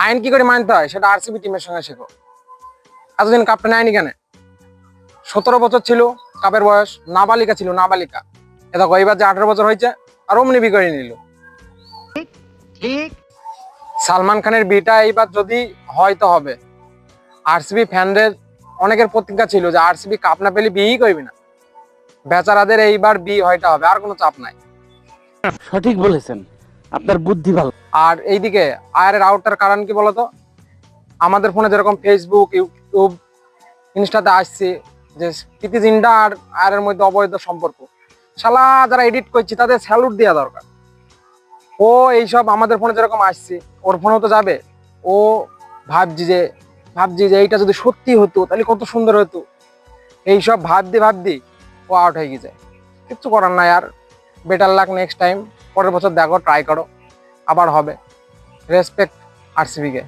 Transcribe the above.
আইন কি করে মানতে হয় সেটা আরসিবি টিমের সঙ্গে শেখো। এতদিন কাপটা নেয়নি কেন? 17 বছর ছিল কাপের বয়স, নাবালিকা ছিল, নাবালিকা। এ দেখো এবার যে 18 বছর হয়েছে আর অমনি বি করে নিল। সালমান খানের বিটা এইবার যদি হয় তো হবে। আরসিবি ফ্যানদের অনেকের প্রতিজ্ঞা ছিল যে আরসিবি কাপ না পেলে বিয়েই করবি না। বেচারাদের এইবার বি হয়টা হবে, আর কোনো চাপ নাই। সঠিক বলেছেন, আপনার বুদ্ধি ভালো। আর এইদিকে আয়ারের আউটটার কারণ কি বলতো? আমাদের ফোনে যেরকম ফেসবুক, ইউটিউব, ইনস্টাতে আসছে যে প্রীতি জিন্টা আর আয়ারের মধ্যে অবৈধ সম্পর্ক, শালা যারা এডিট করছে তাদের স্যালুট দেওয়া দরকার। ও এইসব আমাদের ফোনে যেরকম আসছে ওর ফোনেও তো যাবে। ও ভাবছি যে এইটা যদি সত্যি হতো তাহলে কত সুন্দর হতো। এইসব ভাবদি ও আউট হয়ে গেছে। কিচ্ছু করার নাই। আর বেটার লাক নেক্সট টাইম, পরের বছর দেখো, ট্রাই করো, আবার হবে। রেসপেক্ট আরসিবিকে।